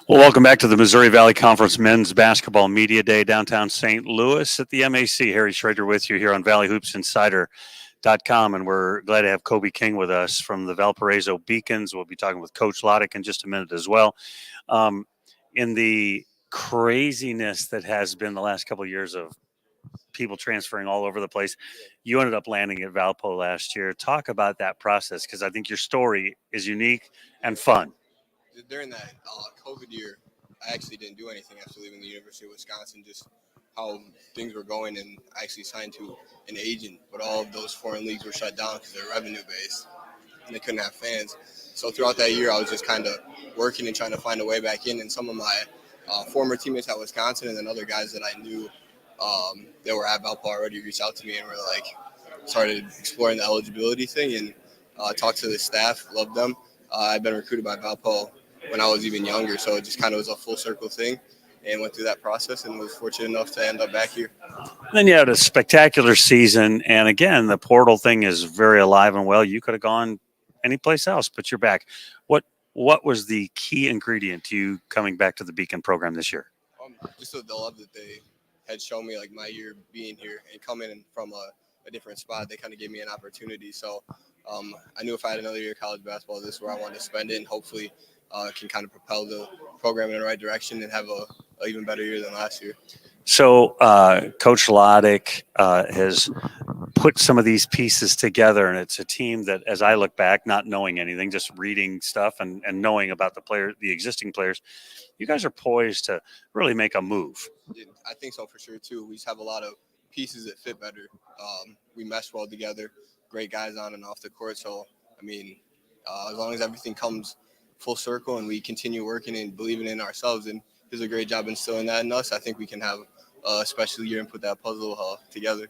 Well, welcome back to the Missouri Valley Conference Men's Basketball Media Day, downtown St. Louis at the MAC. Harry Schrader with you here on ValleyHoopsInsider.com, and we're glad to have Kobe King with us from the Valparaiso Beacons. We'll be talking with Coach Lottich in just a minute as well. In the craziness that has been the last couple of years of people transferring all over the place, you ended up landing at Valpo last year. Talk about that process, because I think your story is unique and fun. During that COVID year, I actually didn't do anything after leaving the University of Wisconsin, just how things were going, and I actually signed to an agent, but all of those foreign leagues were shut down because they're revenue-based, and they couldn't have fans. So throughout that year, I was just kind of working and trying to find a way back in, and some of my former teammates at Wisconsin and then other guys that I knew that were at Valpo already reached out to me and were like, started exploring the eligibility thing and talked to the staff, loved them. I'd been recruited by Valpo when I was even younger, so it just kind of was a full circle thing, and went through that process and was fortunate enough to end up back here. Then you had a spectacular season, and again, the portal thing is very alive and well. You could have gone anyplace else, but you're back. What was the key ingredient to you coming back to the Beacon program this year? Just the love that they had shown me, like my year being here and coming in from a different spot, they kind of gave me an opportunity. So I knew if I had another year of college basketball, this is where I wanted to spend it, and hopefully can kind of propel the program in the right direction and have a even better year than last year. So Coach Lottich has put some of these pieces together, and it's a team that, as I look back, not knowing anything, just reading stuff and knowing about the existing players, you guys are poised to really make a move. I think so for sure too. We just have a lot of pieces that fit better. We mesh well together, great guys on and off the court. So, I mean, as long as everything comes full circle and we continue working and believing in ourselves, and he does a great job instilling that in us, I think we can have a special year and put that puzzle together.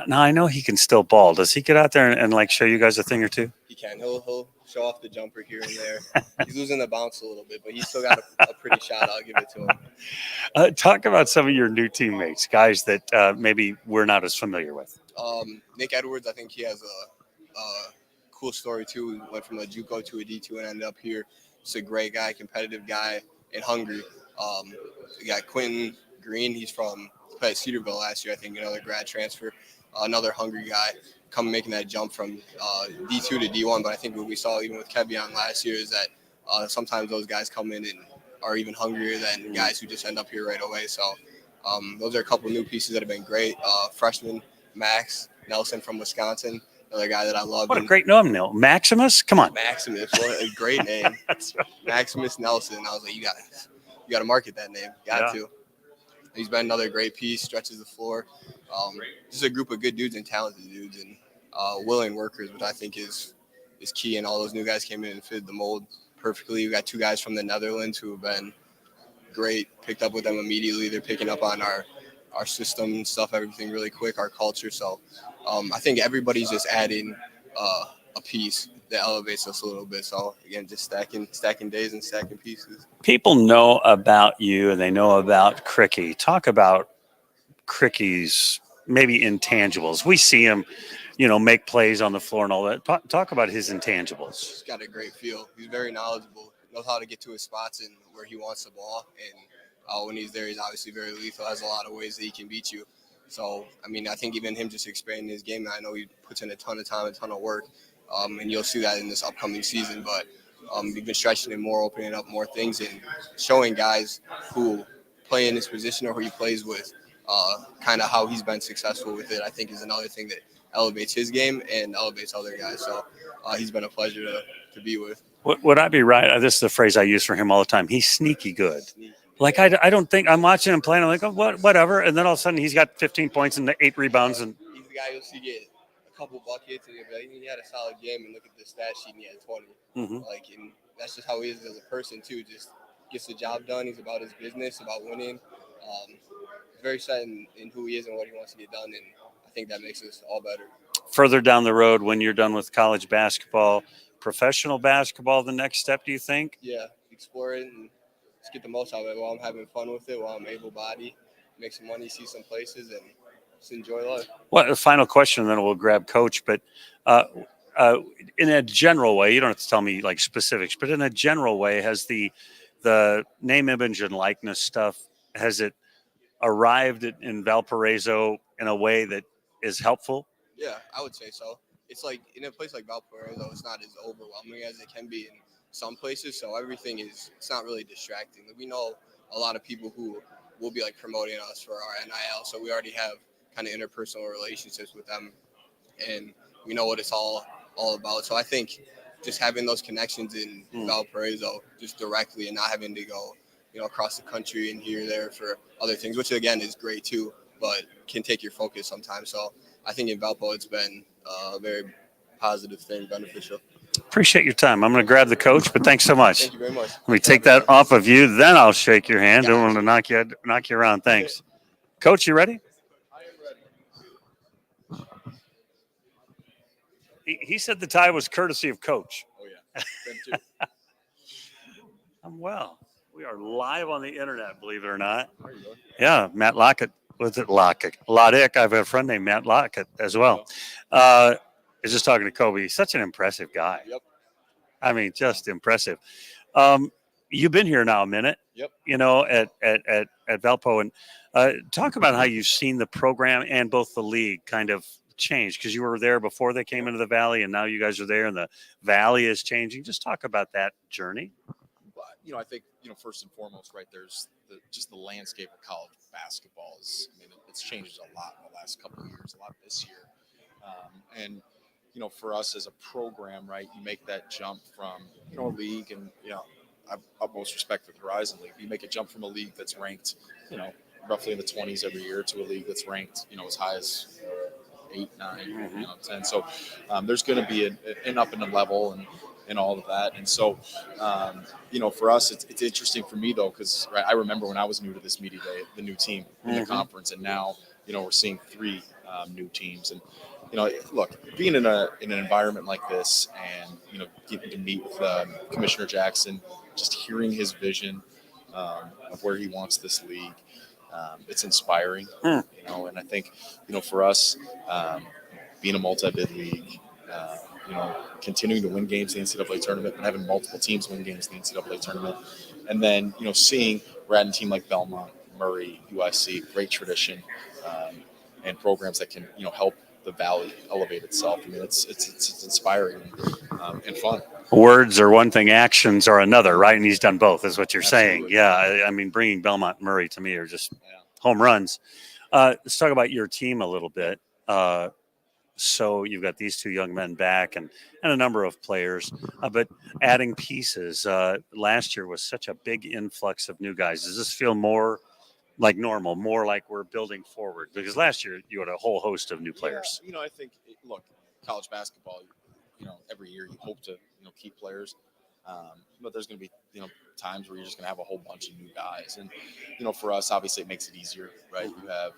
Now, I know he can still ball. Does he get out there and like show you guys a thing or two? He can. He'll show off the jumper here and there. He's losing the bounce a little bit, but he's still got a pretty shot. I'll give it to him. Talk about some of your new teammates, guys that maybe we're not as familiar with. Nick Edwards, I think he has a cool story too. He went from a JUCO to a D2 and ended up here. He's a great guy, competitive guy, and hungry. We got Quinn Green. He played at Cedarville last year, I think, another grad transfer. Another hungry guy making that jump from D2 to D1. But I think what we saw even with Kevion last year is that sometimes those guys come in and are even hungrier than guys who just end up here right away. So those are a couple of new pieces that have been great. Freshman Max Nelson from Wisconsin, another guy that I love. What a great name, Neil. Maximus? Come on. Maximus, what a great name. That's right. Maximus Nelson. I was like, you got to market that name. Got to. He's been another great piece, stretches the floor. Just a group of good dudes and talented dudes and willing workers, which I think is key. And all those new guys came in and fit the mold perfectly. We got two guys from the Netherlands who have been great. Picked up with them immediately. They're picking up on our system and stuff, everything really quick, our culture. So I think everybody's just adding a piece that elevates us a little bit. So again, just stacking days and stacking pieces. People know about you and they know about Cricky. Talk about Cricky's maybe intangibles. We see him, make plays on the floor and all that. Talk about his intangibles. He's got a great feel. He's very knowledgeable, knows how to get to his spots and where he wants the ball. And when he's there, he's obviously very lethal, has a lot of ways that he can beat you. So, I mean, I think even him just expanding his game, I know he puts in a ton of time, a ton of work. And you'll see that in this upcoming season. But we've been stretching him more, opening up more things, and showing guys who play in his position or who he plays with kind of how he's been successful with it, I think is another thing that elevates his game and elevates other guys. So he's been a pleasure to be with. Would I be right? This is the phrase I use for him all the time. He's sneaky good. Like, I don't think I'm watching him playing. I'm like, oh, whatever. And then all of a sudden he's got 15 points and 8 rebounds. And he's the guy you'll see get a couple buckets and he had a solid game, and look at the stat sheet and he had 20. Mm-hmm. And that's just how he is as a person too. Just gets the job done. He's about his business, about winning. Very set in who he is and what he wants to get done. And I think that makes us all better. Further down the road, when you're done with college basketball, professional basketball, the next step, do you think? Yeah, explore it and just get the most out of it while I'm having fun with it, while I'm able-bodied, make some money, see some places, and just enjoy life. Well, the final question, and then we'll grab Coach. But in a general way, you don't have to tell me like specifics, but in a general way, has the the name, image, and likeness stuff, has it arrived in Valparaiso in a way that is helpful? Yeah, I would say so. It's like in a place like Valparaiso, it's not as overwhelming as it can be in some places. So everything it's not really distracting. We know a lot of people who will be like promoting us for our NIL, so we already have kind of interpersonal relationships with them, and we know what it's all about. So I think just having those connections in Valparaiso just directly and not having to go, across the country and here there for other things, which again is great too, but can take your focus sometimes. So I think in Valpo it's been a very positive thing, beneficial. Appreciate your time. I'm going to grab the coach, but thanks so much. Thank you very much. Let me take that off of you, then I'll shake your hand. Don't want to knock you around. Thanks. Coach, you ready? I am ready. He said the tie was courtesy of Coach. Oh, yeah. Them too. Well, we are live on the internet, believe it or not. There you go. Yeah, Matt Lottich. Was it Lottich? Lottich. I have a friend named Matt Lottich as well. I was just talking to Kobe. He's such an impressive guy. Yep. I mean, just impressive. You've been here now a minute. Yep. At Valpo, and talk about how you've seen the program and both the league kind of change, because you were there before they came into the Valley, and now you guys are there, and the Valley is changing. Just talk about that journey. Well, I think, first and foremost, right, there's just the landscape of college basketball it's changed a lot in the last couple of years, a lot this year. And for us as a program, right, you make that jump from, a league, and, I've utmost respect for the Horizon League. You make a jump from a league that's ranked, roughly in the 20s every year to a league that's ranked, as high as 8, 9, 10. So there's going to be an up in the level and all of that. And so, for us, it's interesting for me, though, because I remember when I was new to this media day, the new team in the conference, and now, we're seeing 3 new teams. And, look, being in an environment like this and, getting to meet with Commissioner Jackson, just hearing his vision of where he wants this league, it's inspiring, and I think, for us, being a multi-bid league, continuing to win games in the NCAA tournament and having multiple teams win games in the NCAA tournament, and then, seeing we're at a team like Belmont, Murray, UIC, great tradition, and programs that can, help the Valley elevate itself. It's inspiring and fun. Words are one thing, actions are another, right? And he's done both, is what you're saying. Absolutely. Yeah, I mean, bringing Belmont and Murray to me are just home runs. Let's talk about your team a little bit. So you've got these 2 young men back and a number of players, but adding pieces. Last year was such a big influx of new guys. Does this feel more like normal, more like we're building forward? Because last year you had a whole host of new players. Yeah, I think, look, college basketball, every year you hope to, keep players. But there's going to be, times where you're just going to have a whole bunch of new guys. And, for us, obviously it makes it easier, right? You have,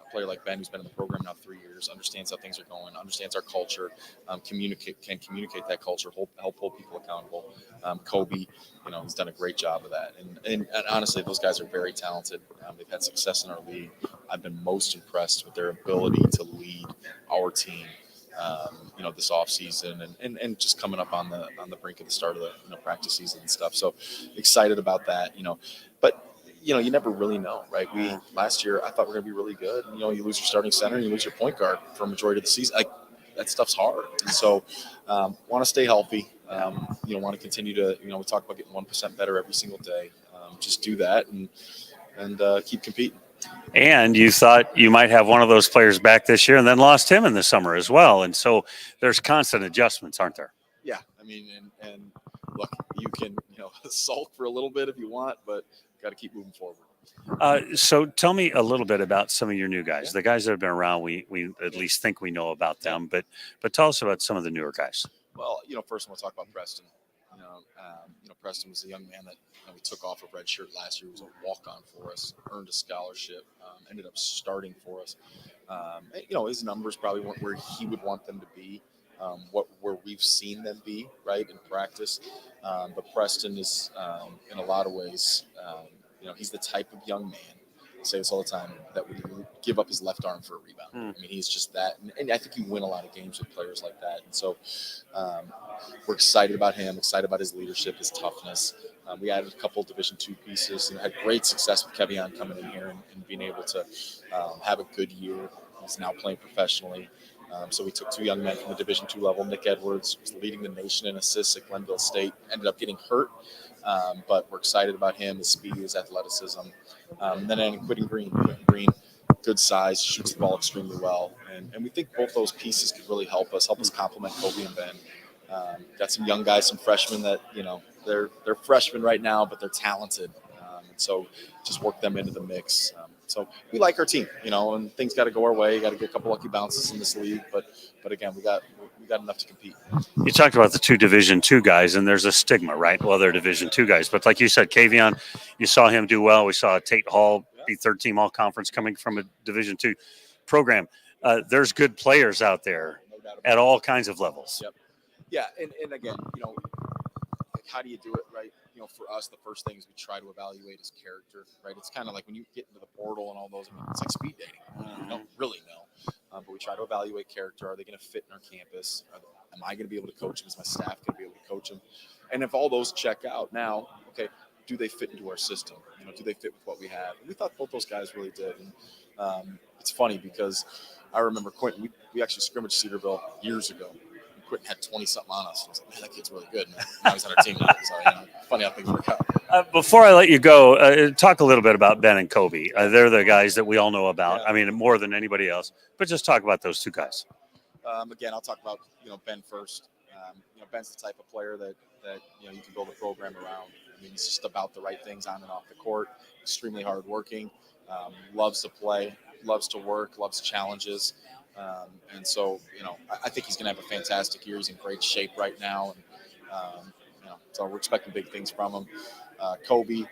a player like Ben, who's been in the program now 3 years, understands how things are going, understands our culture, can communicate that culture, help hold people accountable. Kobe, he's done a great job of that. And honestly, those guys are very talented. They've had success in our league. I've been most impressed with their ability to lead our team, this off season and just coming up on the brink of the start of the practice season and stuff. So excited about that, but you never really know, right? Last year I thought we were going to be really good. And, you lose your starting center and you lose your point guard for a majority of the season. Like, that stuff's hard. And so want to stay healthy. Want to continue to, we talk about getting 1% better every single day. Just do that and keep competing. And you thought you might have one of those players back this year and then lost him in the summer as well. And so there's constant adjustments, aren't there? Yeah. I mean, and look, you can, sulk for a little bit if you want, but got to keep moving forward. So tell me a little bit about some of your new guys, the guys that have been around. We at least think we know about them, but tell us about some of the newer guys. Well, first I want to talk about Preston. Preston was a young man that we took off a red shirt last year. He was a walk-on for us, earned a scholarship, ended up starting for us. His numbers probably weren't where he would want them to be, where we've seen them be, right, in practice. But Preston is, in a lot of ways, he's the type of young man, I say this all the time, that would give up his left arm for a rebound. I mean, he's just that. And I think you win a lot of games with players like that. And so we're excited about him, excited about his leadership, his toughness. We added a couple of Division II pieces and had great success with Kevion coming in here and being able to have a good year. He's now playing professionally. So we took 2 young men from the Division II level. Nick Edwards was leading the nation in assists at Glenville State. Ended up getting hurt, but we're excited about him, his speed, his athleticism. And then Quinn Green. Quinn Green, good size, shoots the ball extremely well. And we think both those pieces could really help us complement Kobe and Ben. Got some young guys, some freshmen that, they're freshmen right now, but they're talented. And so just work them into the mix. So we like our team, and things got to go our way. Got to get a couple lucky bounces in this league, but again, we got enough to compete. You talked about the 2 Division II guys, and there's a stigma, right? Well, they're Division II guys, but like you said, Kevion, you saw him do well. We saw Tate Hall be third-team all-conference coming from a Division II program. There's good players out there at all kinds of levels. Yep. Yeah, and again, how do you do it, right? For us, the first thing is we try to evaluate his character, right? It's kind of like when you get into the portal and all those, it's like speed dating. You don't really know. But we try to evaluate character. Are they going to fit in our campus? Am I going to be able to coach them? Is my staff going to be able to coach them? And if all those check out now, okay, do they fit into our system? Do they fit with what we have? And we thought both those guys really did. And it's funny because I remember Quentin, we actually scrimmaged Cedarville years ago. Quentin had 20-something on us. I was like, man, that kid's really good. And now he's on our team. So, funny how things work out. Before I let you go, talk a little bit about Ben and Kobe. They're the guys that we all know about. Yeah. I mean, more than anybody else. But just talk about those 2 guys. Again, I'll talk about Ben first. Ben's the type of player that you can build a program around. I mean, he's just about the right things on and off the court. Extremely hardworking. Loves to play. Loves to work. Loves challenges. And so, I think he's going to have a fantastic year. He's in great shape right now. And, so we're expecting big things from him. Kobe,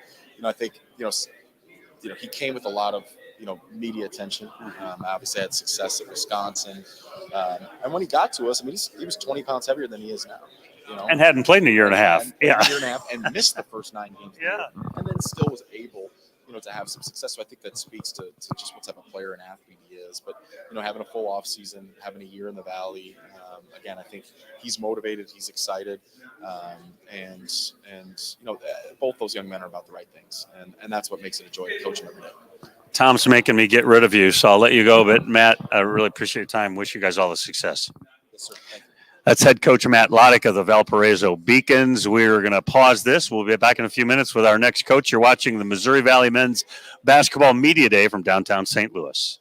I think, he came with a lot of, media attention. Obviously had success at Wisconsin. And when he got to us, I mean, he was 20 pounds heavier than he is now. And hadn't played in a year and a half. Yeah. A year and a half and missed the first 9 games. Yeah. And then still was able, to have some success. So I think that speaks to just what type of player and athlete he is. But, having a full off season, having a year in the Valley, again, I think he's motivated, he's excited. And both those young men are about the right things. And that's what makes it a joy to coach them every day. Tom's making me get rid of you, so I'll let you go. But, Matt, I really appreciate your time. Wish you guys all the success. Yes, sir. Thank you. That's head coach Matt Lottich of the Valparaiso Beacons. We're going to pause this. We'll be back in a few minutes with our next coach. You're watching the Missouri Valley Men's Basketball Media Day from downtown St. Louis.